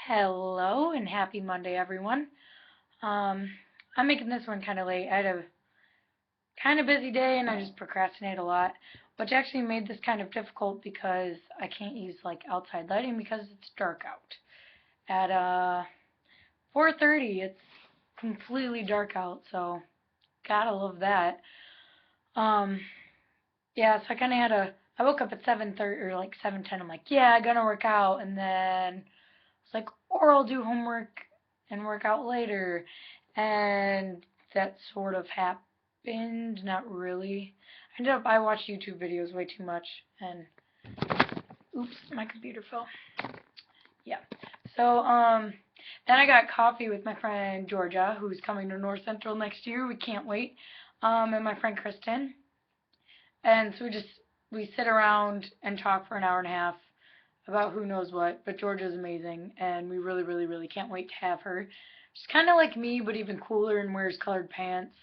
Hello and happy Monday, everyone. Um, I'm making this one kind of late. I had a kind of busy day and I just procrastinate a lot, which actually made this kind of difficult because I can't use like outside lighting because it's dark out. At 4:30, it's completely dark out, so gotta love that. Um, yeah, so I kind of had a. I woke up at 7:30 or like 7:10. I'm like, yeah, I'm gonna work out, and then it's like, or I'll do homework and work out later. And that sort of happened. Not really. I watched YouTube videos way too much. And, oops, my computer fell. Yeah. So, then I got coffee with my friend Georgia, who's coming to North Central next year. We can't wait. And my friend Kristen. And so we sit around and talk for an hour and a half about who knows what, but Georgia's amazing, and we really, really, really can't wait to have her. She's kind of like me, but even cooler and wears colored pants,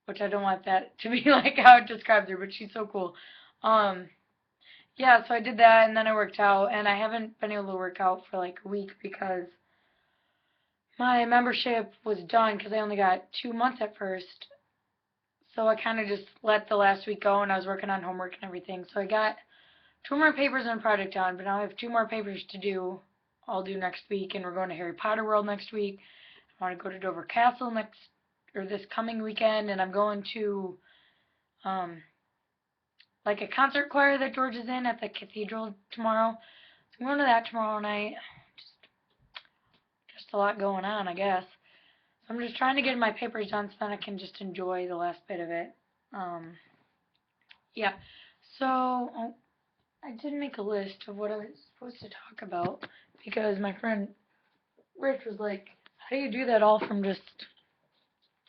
which I don't want that to be like how it describes her, but she's so cool. Um, yeah, so I did that, and then I worked out, and I haven't been able to work out for like a week because my membership was done because I only got 2 months at first. So I kind of just let the last week go, and I was working on homework and everything. So I got two more papers and a project on, but now I have two more papers to do. I'll do next week, and we're going to Harry Potter World next week. I want to go to Dover Castle this coming weekend, and I'm going to um like a concert choir that George is in at the cathedral tomorrow. So I'm going to that tomorrow night. Just a lot going on, I guess. So I'm just trying to get my papers done so then I can just enjoy the last bit of it. Um, yeah. So I did make a list of what I was supposed to talk about because my friend Rich was like, "How do you do that all from just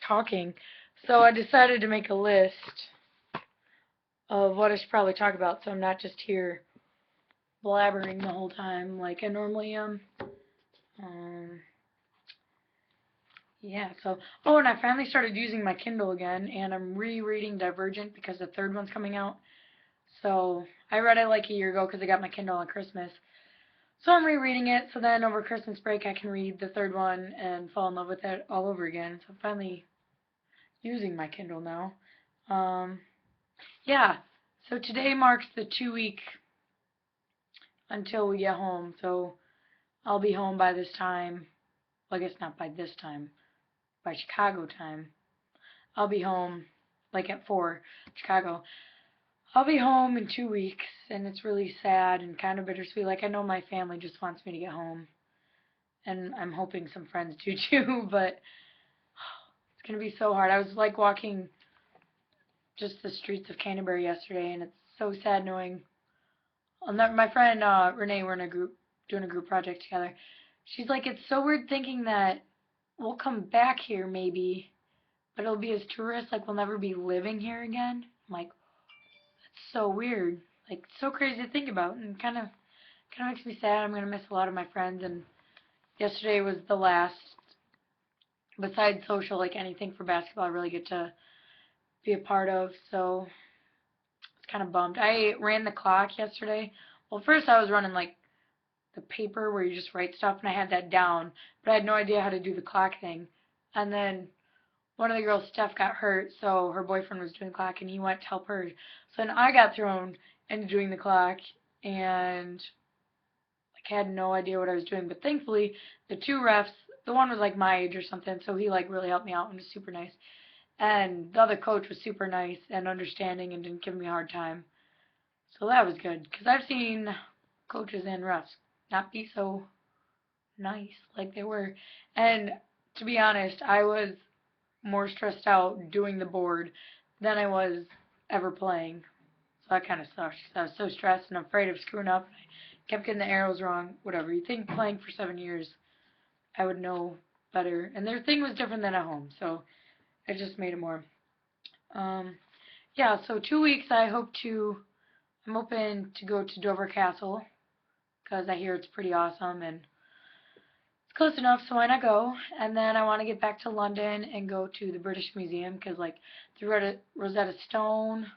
talking?" So I decided to make a list of what I should probably talk about so I'm not just here blabbering the whole time like I normally am. Um, yeah, so, oh, and I finally started using my Kindle again, and I'm rereading Divergent because the third one's coming out. So I read it like a year ago because I got my Kindle on Christmas. So I'm rereading it, so then over Christmas break I can read the third one and fall in love with it all over again. So I'm finally using my Kindle now. Um, yeah, so today marks the 2 week until we get home. So I'll be home by this time. Well, I guess not by this time, by Chicago time. I'll be home like at 4 Chicago. I'll be home in 2 weeks, and it's really sad and kind of bittersweet. Like, I know my family just wants me to get home, and I'm hoping some friends do too, but it's going to be so hard. I was like walking just the streets of Canterbury yesterday, and it's so sad knowing. My friend Renee, we're in a group doing a group project together. She's like, it's so weird thinking that we'll come back here maybe, but it'll be as tourists, like we'll never be living here again. I'm like, that's so weird, like so crazy to think about, and kind of makes me sad. I'm gonna miss a lot of my friends, and yesterday was the last, besides social, like anything for basketball, I really get to be a part of. So it's kind of bummed. I ran the clock yesterday. Well, first I was running like the paper where you just write stuff, and I had that down, but I had no idea how to do the clock thing. And then one of the girls, Steph, got hurt, so her boyfriend was doing the clock, and he went to help her. So then I got thrown into doing the clock, and like had no idea what I was doing. But thankfully, the two refs, the one was like my age or something, so he like really helped me out and was super nice. And the other coach was super nice and understanding and didn't give me a hard time. So that was good because I've seen coaches and refs not be so nice like they were. And to be honest, I was more stressed out doing the board than I was ever playing. So that kind of sucks. I was so stressed and afraid of screwing up. I kept getting the arrows wrong. Whatever. You think playing for 7 years, I would know better. And their thing was different than at home, so it just made it more. Um, yeah. So 2 weeks. I hope to. I'm open to go to Dover Castle because I hear it's pretty awesome and it's close enough, so why not go? And then I want to get back to London and go to the British Museum because, like, the Rosetta Stone,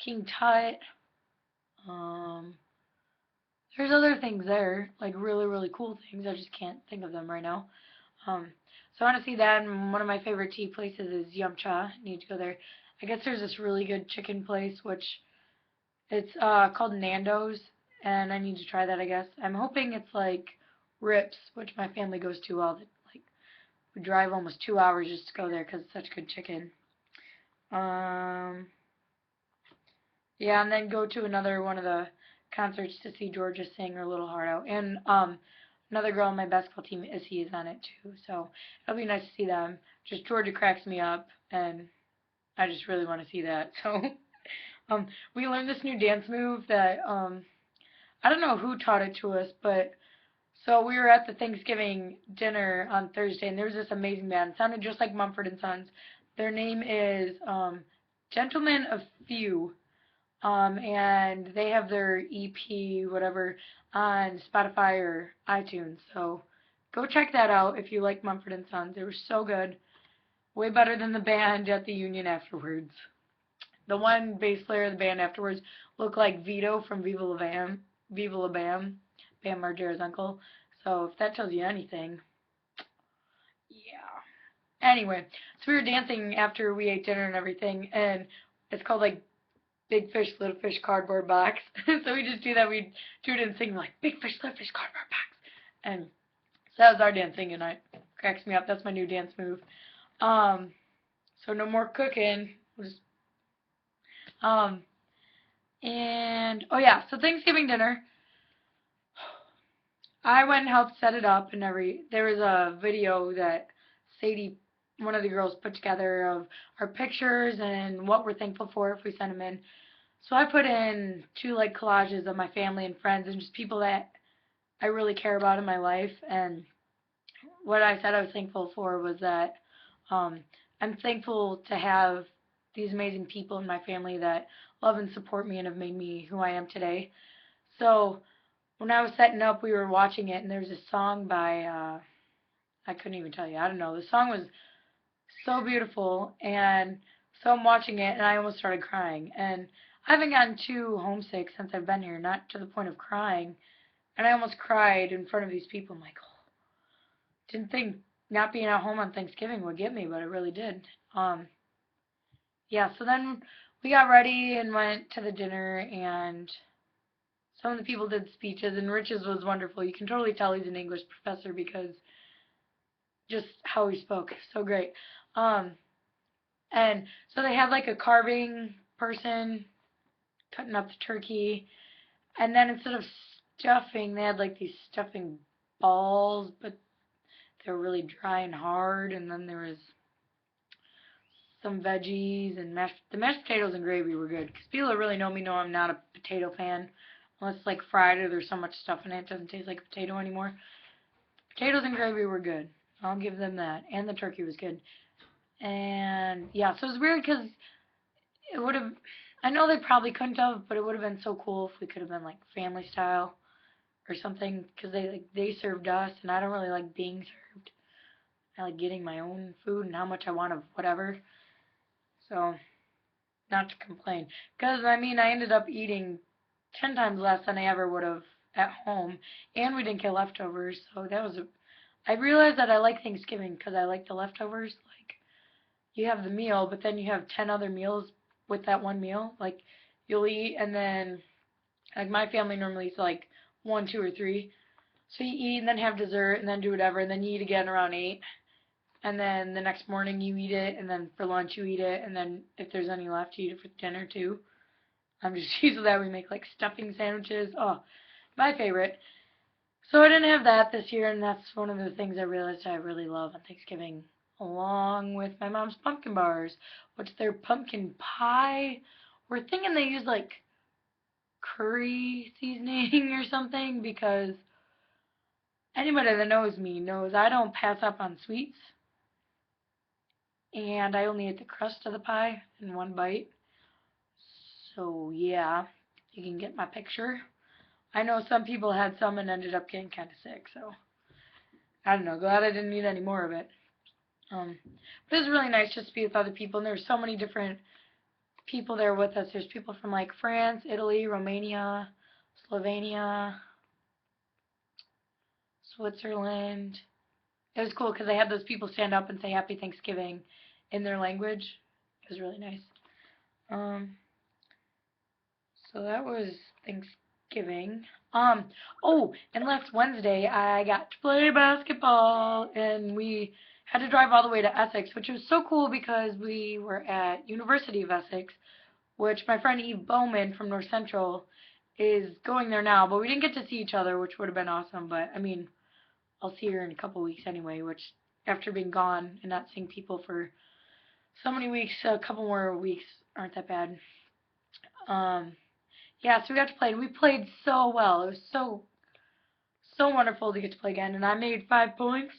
King Tut, um, there's other things there, like really, really cool things. I just can't think of them right now. Um, so I want to see that. And one of my favorite tea places is Yum Cha. Need to go there. I guess there's this really good chicken place, which it's called Nando's, and I need to try that. I guess I'm hoping it's like Rips, which my family goes to all the like. We drive almost 2 hours just to go there because it's such good chicken. Um, yeah, and then go to another one of the concerts to see Georgia sing her little heart out. And another girl on my basketball team, Issy, is on it too. So it'll be nice to see them. Just Georgia cracks me up, and I just really want to see that. So we learned this new dance move that I don't know who taught it to us, but so we were at the Thanksgiving dinner on Thursday, and there was this amazing band. It sounded just like Mumford and Sons. Their name is Gentlemen of Few. And they have their EP, whatever, on Spotify or iTunes. So go check that out if you like Mumford and Sons. They were so good. Way better than the band at the Union afterwards. The one bass player of the band afterwards looked like Vito from Viva La Bam, Bam Margera's uncle. So if that tells you anything, yeah. Anyway, so we were dancing after we ate dinner and everything, and it's called like Big Fish, Little Fish, Cardboard Box. So we just do that. We do it and sing like Big Fish, Little Fish, Cardboard Box. And so that was our dancing, and it cracks me up. That's my new dance move. Um, so no more cooking. Um, and oh yeah, so Thanksgiving dinner. I went and helped set it up and there was a video that Sadie, one of the girls, put together of our pictures and what we're thankful for if we send them in. So I put in two like collages of my family and friends and just people that I really care about in my life. And what I said I was thankful for was that um, I'm thankful to have these amazing people in my family that love and support me and have made me who I am today. So when I was setting up, we were watching it, and there's a song by I couldn't even tell you. I don't know. The song was so beautiful, and so I'm watching it, and I almost started crying. And I haven't gotten too homesick since I've been here, not to the point of crying. And I almost cried in front of these people. I'm like, oh, didn't think not being at home on Thanksgiving would get me, but it really did. Um, yeah. So then we got ready and went to the dinner, and some of the people did speeches, and Rich's was wonderful. You can totally tell he's an English professor because just how he spoke, so great. Um, and so they had like a carving person cutting up the turkey, and then instead of stuffing, they had like these stuffing balls, but they were really dry and hard. And then there was some veggies and the mashed potatoes and gravy were good. Because people that really know me know I'm not a potato fan. Unless it's like fried or there's so much stuff in it, it doesn't taste like a potato anymore. Potatoes and gravy were good. I'll give them that. And the turkey was good. And yeah, so it was weird because it would have, I know they probably couldn't have, but it would have been so cool if we could have been like family style or something because they served us and I don't really like being served. I like getting my own food and how much I want of whatever. So, not to complain. Because, I mean, I ended up eating 10 times less than I ever would have at home. And we didn't get leftovers. So, I realized that I like Thanksgiving because I like the leftovers. Like, you have the meal, but then you have 10 other meals with that one meal. Like, you'll eat and then, like, my family normally eats like 1, 2, or 3. So, you eat and then have dessert and then do whatever. And then you eat again around 8. And then the next morning you eat it, and then for lunch you eat it, and then if there's any left, you eat it for dinner too. I'm just used to that. We make like stuffing sandwiches. Oh, my favorite. So I didn't have that this year, and that's one of the things I realized I really love on Thanksgiving, along with my mom's pumpkin bars, which they're pumpkin pie. We're thinking they use like curry seasoning or something because anybody that knows me knows I don't pass up on sweets. And I only ate the crust of the pie in one bite. So yeah, you can get my picture. I know some people had some and ended up getting kind of sick, so I don't know. Glad I didn't eat any more of it. But it was really nice just to be with other people, and there's so many different people there with us. There's people from like France, Italy, Romania, Slovenia. Switzerland. It was cool because they had those people stand up and say Happy Thanksgiving in their language. It was really nice. Um, so that was Thanksgiving. Oh, and last Wednesday I got to play basketball, and we had to drive all the way to Essex, which was so cool because we were at University of Essex, which my friend Eve Bowman from North Central is going there now, but we didn't get to see each other, which would have been awesome. But I mean, I'll see her in a couple weeks anyway, which after being gone and not seeing people for so many weeks, a couple more weeks aren't that bad. Um, yeah, so we got to play, and we played so well. It was so wonderful to get to play again, and I made 5 points.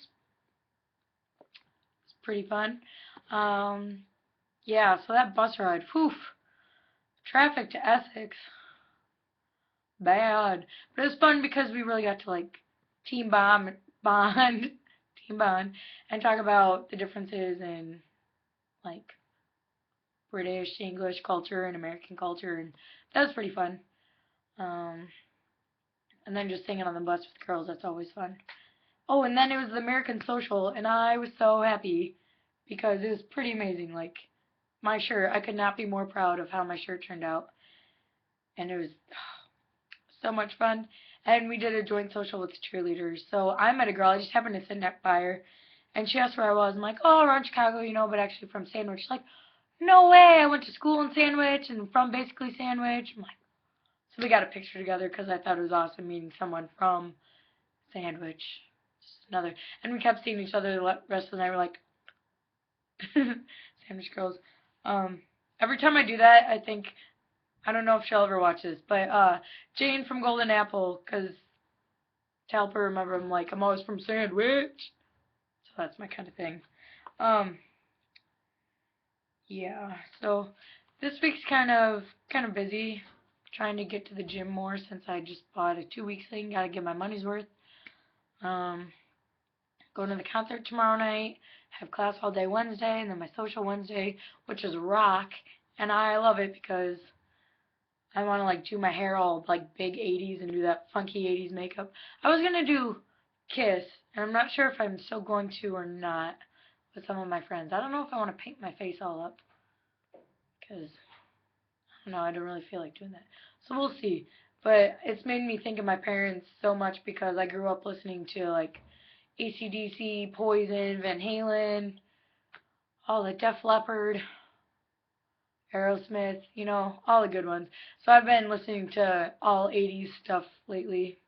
It's pretty fun. Um, yeah, so that bus ride, whew, traffic to Essex, bad, but it was fun because we really got to like team bond, team bond, and talk about the differences in like British English culture and American culture, and that was pretty fun. Um, and then just singing on the bus with girls, that's always fun. Oh, and then it was the American Social, and I was so happy because it was pretty amazing. Like my shirt, I could not be more proud of how my shirt turned out, and it was so much fun. And we did a joint social with cheerleaders. So I met a girl. I just happened to sit next by her, and she asked where I was. I'm like, oh, around Chicago, but actually from Sandwich. She's like, no way. I went to school in Sandwich and from basically Sandwich. I'm like, so we got a picture together because I thought it was awesome meeting someone from Sandwich. Just another, and we kept seeing each other the rest of the night. We're like, Sandwich girls. Um, every time I do that, I think I don't know if she'll ever watch this, but Jane from Golden Apple, because to help her remember, I'm like, I'm always from Sandwich, so that's my kind of thing. Um, yeah. So this week's kind of busy, trying to get to the gym more since I just bought a 2 week thing. Gotta get my money's worth. Um, going to the concert tomorrow night. Have class all day Wednesday, and then my social Wednesday, which is rock, and I love it because I want to like do my hair all like big 80s and do that funky 80s makeup. I was gonna do Kiss, and I'm not sure if I'm still going to or not with some of my friends. I don't know if I want to paint my face all up because I don't know. I don't really feel like doing that. So we'll see. But it's made me think of my parents so much because I grew up listening to like AC/DC, Poison, Van Halen, all the Def Leppard, Aerosmith, all the good ones. So I've been listening to all 80s stuff lately,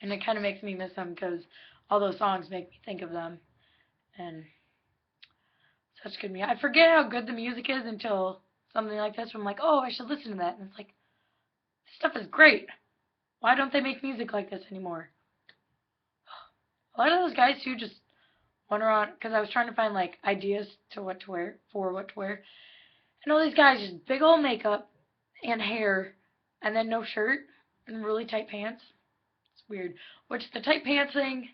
and it kind of makes me miss them because all those songs make me think of them, and such good music. I forget how good the music is until something like this, where I'm like, oh, I should listen to that, and it's like, this stuff is great. Why don't they make music like this anymore? A lot of those guys who just went around, because I was trying to find like ideas to what to wear, for what to wear, and all these guys just big old makeup and hair, and then no shirt and really tight pants. It's weird. Which the tight pants thing,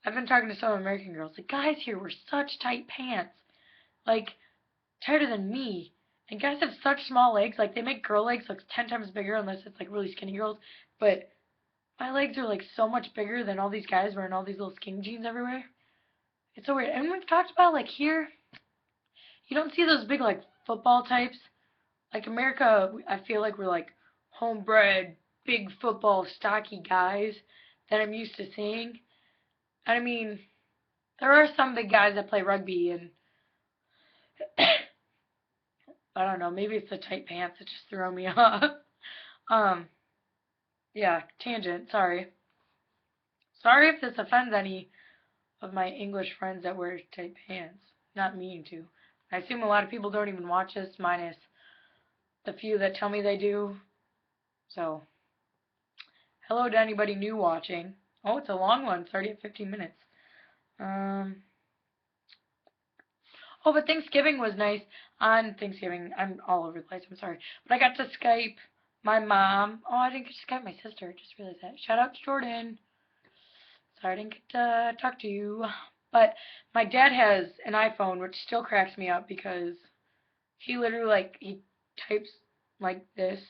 I've been talking to some American girls. The guys here wear such tight pants, like tighter than me. And guys have such small legs. Like they make girl legs look 10 times bigger unless it's like really skinny girls. But my legs are like so much bigger than all these guys wearing all these little skinny jeans everywhere. It's so weird. And we've talked about like here, you don't see those big like football types. Like America, I feel like we're like homebred, big football, stocky guys that I'm used to seeing. And I mean, there are some big guys that play rugby, and I don't know, maybe it's the tight pants that just throw me off. Um, yeah, tangent. Sorry. Sorry if this offends any of my English friends that wear tight pants. Not meaning to. I assume a lot of people don't even watch this, minus the few that tell me they do. So, hello to anybody new watching. Oh, it's a long one. It's already at 15 minutes. Um, oh, but Thanksgiving was nice. On Thanksgiving, I'm all over the place. I'm sorry. But I got to Skype my mom. Oh, I didn't get to Skype my sister. I just realized that. Shout out to Jordan. Sorry I didn't get to talk to you. But my dad has an iPhone, which still cracks me up because he literally, he types like this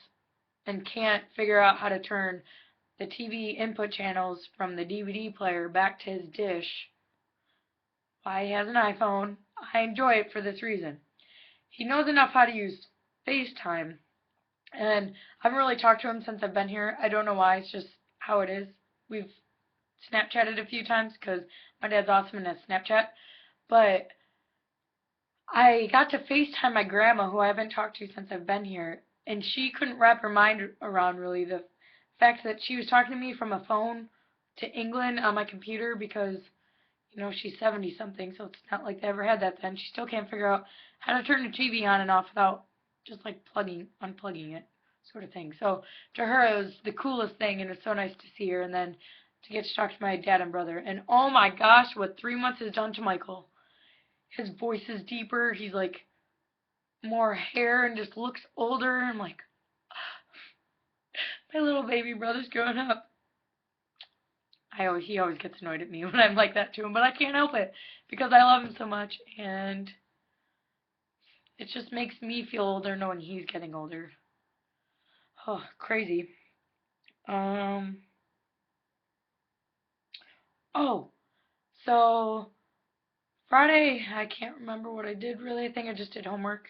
and can't figure out how to turn the TV input channels from the DVD player back to his dish. Why he has an iPhone. I enjoy it for this reason. He knows enough how to use FaceTime, and I haven't really talked to him since I've been here. I don't know why. It's just how it is. We've Snapchatted a few times because my dad's awesome and has Snapchat. But I got to FaceTime my grandma, who I haven't talked to since I've been here, and she couldn't wrap her mind around really the fact that she was talking to me from a phone to England on my computer because, she's 70 something, so it's not like they ever had that then. She still can't figure out how to turn the TV on and off without just like unplugging it, sort of thing. So to her, it was the coolest thing, and it was so nice to see her, and then to get to talk to my dad and brother. And oh my gosh, what 3 months has done to Michael. His voice is deeper. He's like more hair and just looks older. I'm like, my little baby brother's growing up. He always gets annoyed at me when I'm like that to him, but I can't help it because I love him so much, and it just makes me feel older knowing he's getting older. Oh, crazy. Um. Oh, so Friday, I can't remember what I did really. I think I just did homework,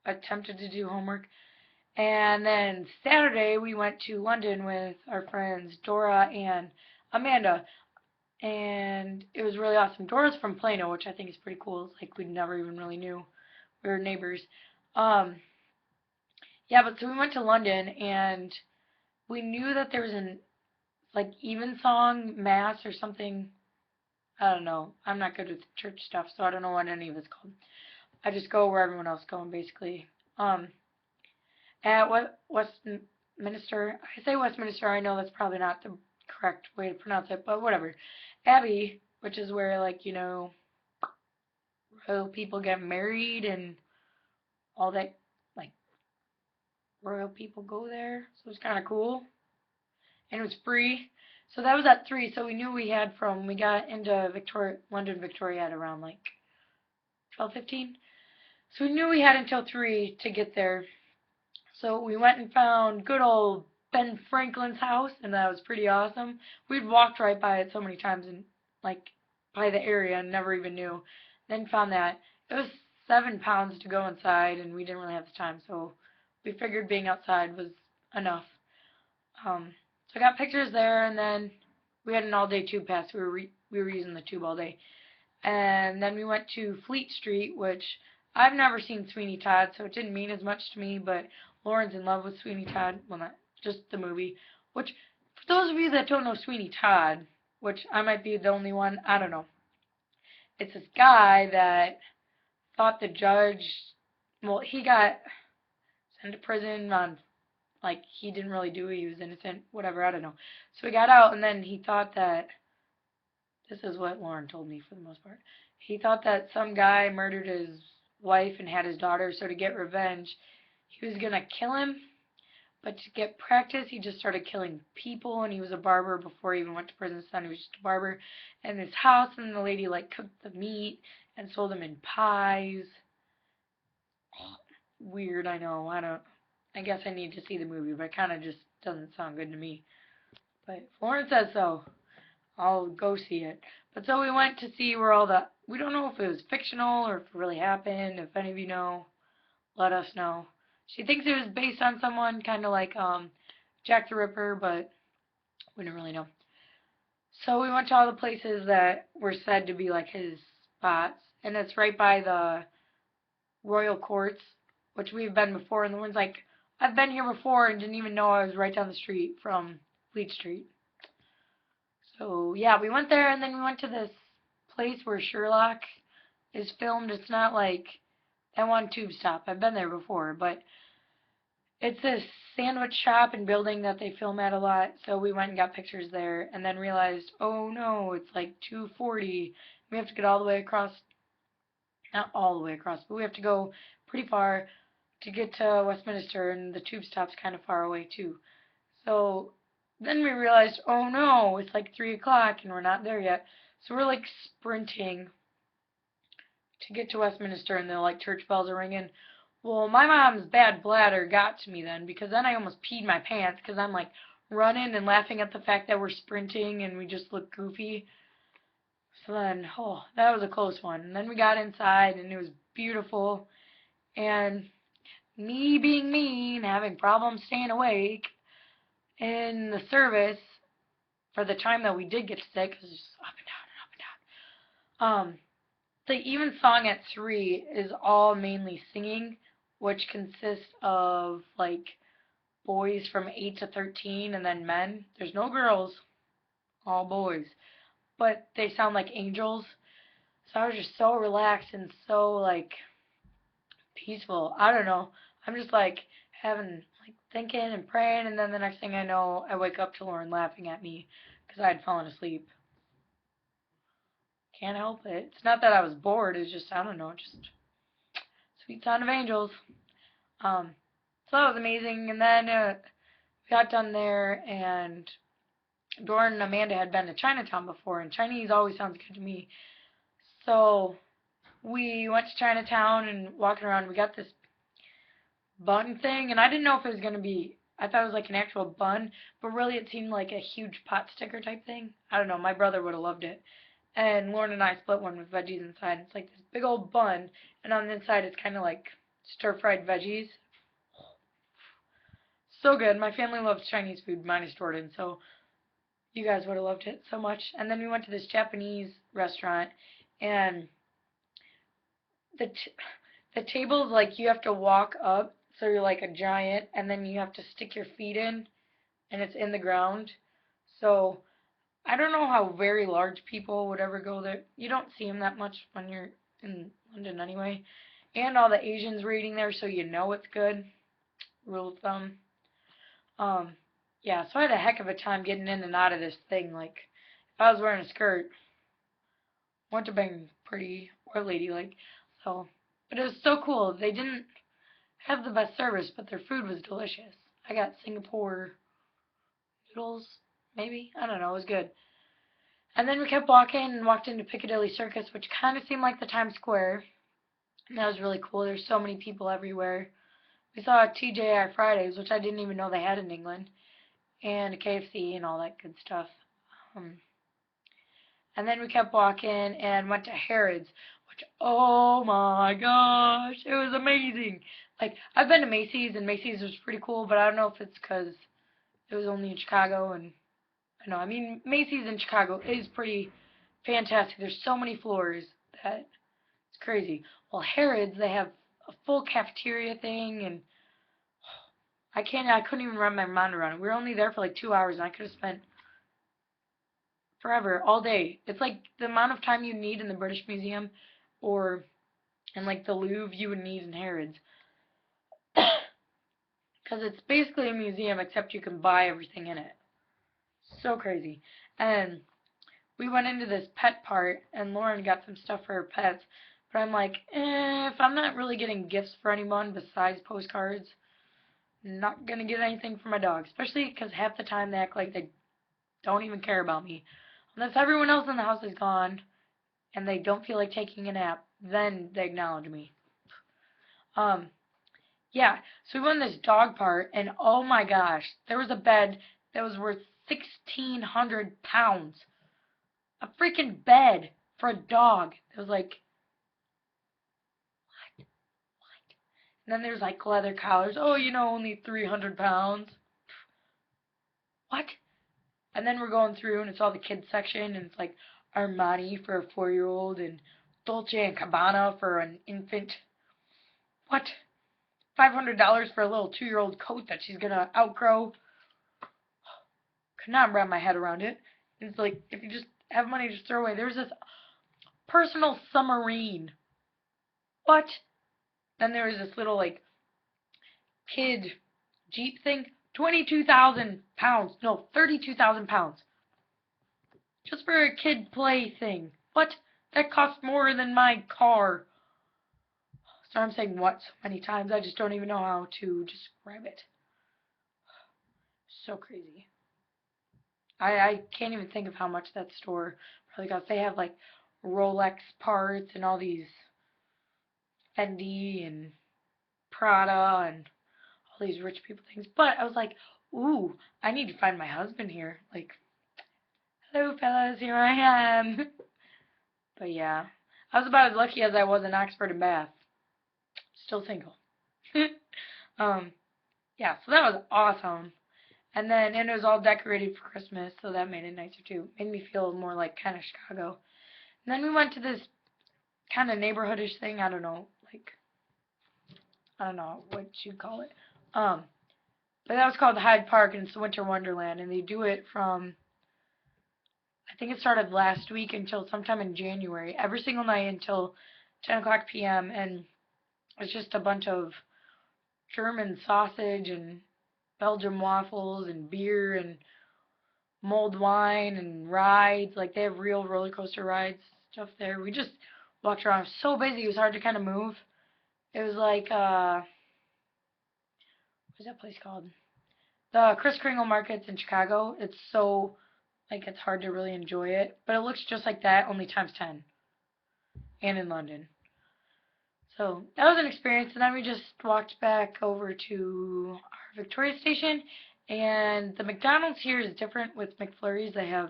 attempted to do homework. And then Saturday, we went to London with our friends Dora and Amanda. And it was really awesome. Dora's from Plano, which I think is pretty cool. It's like we never even really knew. We were neighbors. Um, yeah, but so we went to London and we knew that there was an like evensong mass or something. I don't know. I'm not good with church stuff, so I don't know what any of it's called. I just go where everyone else is going, basically. Um, at Westminster, I say Westminster. I know that's probably not the correct way to pronounce it, but whatever. Abbey, which is where royal people get married and all that, like royal people go there. So it's kind of cool, and it was free. So that was at 3. So we knew we got into London Victoria at around like 12:15. So we knew we had until 3 to get there. So we went and found good old Ben Franklin's house, and that was pretty awesome. We'd walked right by it so many times and like by the area and never even knew. Then found that it was £7 to go inside, and we didn't really have the time, so we figured being outside was enough. So I got pictures there, and then we had an all-day tube pass. We were using the tube all day, and then we went to Fleet Street, which I've never seen Sweeney Todd, so it didn't mean as much to me, but Lauren's in love with Sweeney Todd. Well, not just the movie. Which, for those of you that don't know Sweeney Todd, which I might be the only one, I don't know. It's this guy that thought the judge, well, he got sent to prison on, like, he didn't really do it, he was innocent, whatever, I don't know. So he got out, and then he thought that, this is what Lauren told me for the most part, he thought that some guy murdered his wife and had his daughter, so to get revenge, he was going to kill him. But to get practice, he just started killing people, and he was a barber before he even went to prison. So he was just a barber in his house, and the lady like cooked the meat and sold them in pies. Weird, I know. I guess I need to see the movie, but it kind of just doesn't sound good to me. But if Lauren says so, I'll go see it. But so we went to see where we don't know if it was fictional or if it really happened. If any of you know, let us know. She thinks it was based on someone kind of like Jack the Ripper, but we didn't really know. So we went to all the places that were said to be like his spots, and it's right by the royal courts, which we've been before. And the one's like, I've been here before and didn't even know I was right down the street from Fleet Street. So yeah, we went there, and then we went to this place where Sherlock is filmed. It's not like that one tube stop. I've been there before, but it's this sandwich shop and building that they film at a lot, so we went and got pictures there, and then realized, oh no, it's like 2:40. We have to get all the way across, not all the way across, but we have to go pretty far to get to Westminster, and the tube stop's kind of far away too. So then we realized, oh no, it's like 3 o'clock and we're not there yet. So we're like sprinting to get to Westminster, and the like church bells are ringing. Well, my mom's bad bladder got to me then, because then I almost peed my pants because I'm like running and laughing at the fact that we're sprinting and we just look goofy. So then, oh, that was a close one. And then we got inside and it was beautiful. And me being me and having problems staying awake in the service for the time that we did get to stay, because it's just up and down and up and down. The even song at 3 is all mainly singing, which consists of like boys from 8 to 13 and then men. There's no girls, all boys. But they sound like angels. So I was just so relaxed and so like peaceful. I don't know. I'm just like having like thinking and praying, and then the next thing I know, I wake up to Lauren laughing at me because I had fallen asleep. Can't help it. It's not that I was bored. It's just I don't know, just sweet sound of angels. Um, so that was amazing. And then we got done there, and Doran and Amanda had been to Chinatown before, and Chinese always sounds good to me. So we went to Chinatown and walking around. We got this bun thing, and I didn't know if it was gonna be. I thought it was like an actual bun, but really it seemed like a huge pot sticker type thing. I don't know. My brother would have loved it. And Lauren and I split one with veggies inside. It's like this big old bun, and on the inside it's kind of like stir-fried veggies. So good. My family loves Chinese food, minus Jordan, so you guys would have loved it so much. And then we went to this Japanese restaurant, and the t- the table's like you have to walk up, so you're like a giant, and then you have to stick your feet in, and it's in the ground. So I don't know how very large people would ever go there. You don't see them that much when you're in London anyway. And all the Asians were eating there, so you know it's good. Rule of thumb. Um, yeah, so I had a heck of a time getting in and out of this thing. Like, if I was wearing a skirt, want to bang pretty or ladylike. So, but it was so cool. They didn't have the best service, but their food was delicious. I got Singapore noodles, maybe? I don't know. It was good. And then we kept walking and walked into Piccadilly Circus, which kind of seemed like the Times Square. And that was really cool. There's so many people everywhere. We saw TJI Fridays, which I didn't even know they had in England, and a KFC and all that good stuff. Um, and then we kept walking and went to Harrods, which, oh my gosh, it was amazing. Like, I've been to Macy's, and Macy's was pretty cool, but I don't know if it's because it was only in Chicago, and I know, I mean, Macy's in Chicago is pretty fantastic. There's so many floors that it's crazy. Well, Harrods, they have a full cafeteria thing, and I couldn't even wrap my mind around it. We were only there for like 2 hours, and I could have spent forever, all day. It's like the amount of time you need in the British Museum, or in like the Louvre, you would need in Harrods. Because it's basically a museum, except you can buy everything in it. So crazy. And we went into this pet part, and Lauren got some stuff for her pets. But I'm like, if I'm not really getting gifts for anyone besides postcards, I'm not gonna get anything for my dog. Especially because half the time they act like they don't even care about me. Unless everyone else in the house is gone and they don't feel like taking a nap, then they acknowledge me. Um, yeah. So we went in this dog part, and oh my gosh, there was a bed that was worth £1,600. A freaking bed for a dog. It was like, what? What? And then there's like leather collars. Oh, only 300 pounds. What? And then we're going through, and it's all the kids section, and it's like Armani for a 4-year-old, and Dolce and Gabbana for an infant. What? $500 for a little 2-year-old coat that she's gonna outgrow. Could not wrap my head around it. It's like, if you just have money, just throw away. There's this personal submarine. What? Then there was this little like kid Jeep thing. 22,000 pounds. No, 32,000 pounds. Just for a kid play thing. What? That costs more than my car. So I'm saying what so many times. I just don't even know how to describe it. So crazy. I can't even think of how much that store probably costs. They have like Rolex parts and all these Fendi and Prada and all these rich people things. But I was like, Ooh, I need to find my husband here. Like, hello, fellas, here I am. But yeah, I was about as lucky as I was in Oxford and Bath. Still single. um, yeah, so that was awesome. And it was all decorated for Christmas, so that made it nicer too. Made me feel more like kind of Chicago. And then we went to this kind of neighborhoodish thing. I don't know what you'd call it. Um, but that was called Hyde Park, and it's the Winter Wonderland, and they do it from I think it started last week until sometime in January, every single night until 10 o'clock p.m. And it's just a bunch of German sausage and Belgian waffles and beer and mulled wine and rides. Like they have real roller coaster rides stuff there. We just walked around. It was so busy. It was hard to kind of move. It was like what's that place called? The Kris Kringle Markets in Chicago. It's so like it's hard to really enjoy it, but it looks just like that, only times 10, and in London. So that was an experience, and then we just walked back over to our Victoria station, and the McDonald's here is different with McFlurries. They have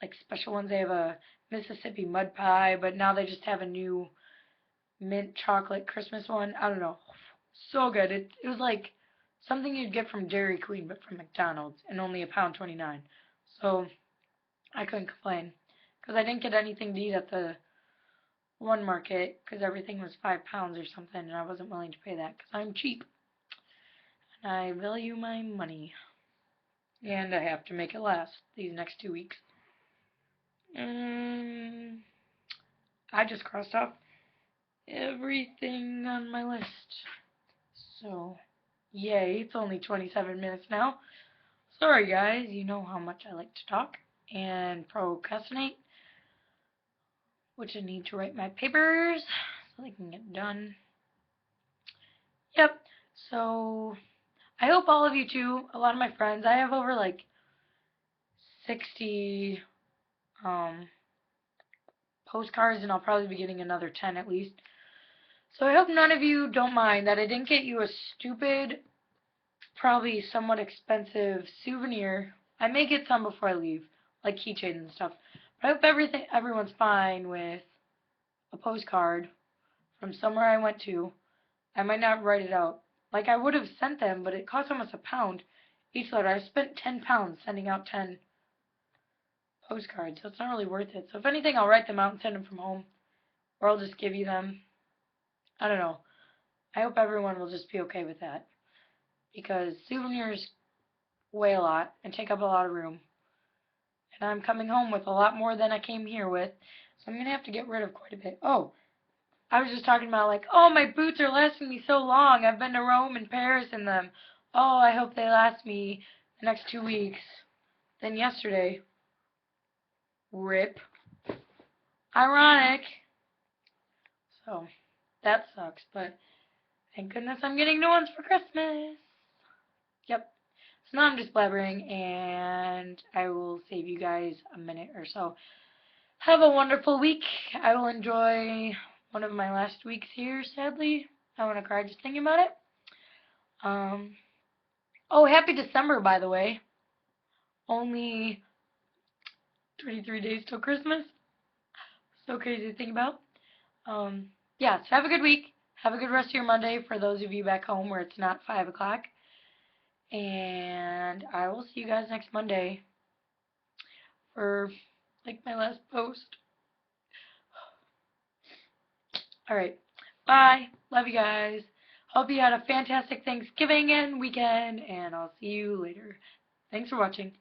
like special ones. They have a Mississippi mud pie, but now they just have a new mint chocolate Christmas one. I don't know. So good. It was like something you'd get from Dairy Queen, but from McDonald's, and only a pound 29. So I couldn't complain because I didn't get anything to eat at the one market because everything was £5 or something, and I wasn't willing to pay that because I'm cheap and I value my money, and I have to make it last these next 2 weeks. Um, I just crossed off everything on my list. So, yay, it's only 27 minutes now. Sorry, guys, you know how much I like to talk and procrastinate, which I need to write my papers so they can get done. Yep, so I hope all of you too, a lot of my friends, I have over like 60 um, postcards, and I'll probably be getting another 10 at least. So I hope none of you don't mind that I didn't get you a stupid, probably somewhat expensive souvenir. I may get some before I leave, like keychains and stuff. But I hope everyone's fine with a postcard from somewhere I went to. I might not write it out. Like I would have sent them, but it cost almost a pound each letter. I spent £10 sending out 10 postcards, so it's not really worth it. So if anything, I'll write them out and send them from home, or I'll just give you them. I don't know. I hope everyone will just be okay with that, because souvenirs weigh a lot and take up a lot of room, and I'm coming home with a lot more than I came here with, so I'm gonna have to get rid of quite a bit. Oh, I was just talking about like, oh, my boots are lasting me so long. I've been to Rome and Paris in them. Oh, I hope they last me the next 2 weeks. Then yesterday, rip. Ironic. So, that sucks, but thank goodness I'm getting new ones for Christmas. Yep. So now I'm just blabbering, and I will save you guys a minute or so. Have a wonderful week. I will enjoy one of my last weeks here, sadly. I want to cry just thinking about it. Um, oh, happy December, by the way. Only 23 days till Christmas. So crazy to think about. Yeah, so have a good week. Have a good rest of your Monday for those of you back home where it's not 5 o'clock. And I will see you guys next Monday for like my last post. Alright. Bye. Love you guys. Hope you had a fantastic Thanksgiving and weekend, and I'll see you later. Thanks for watching.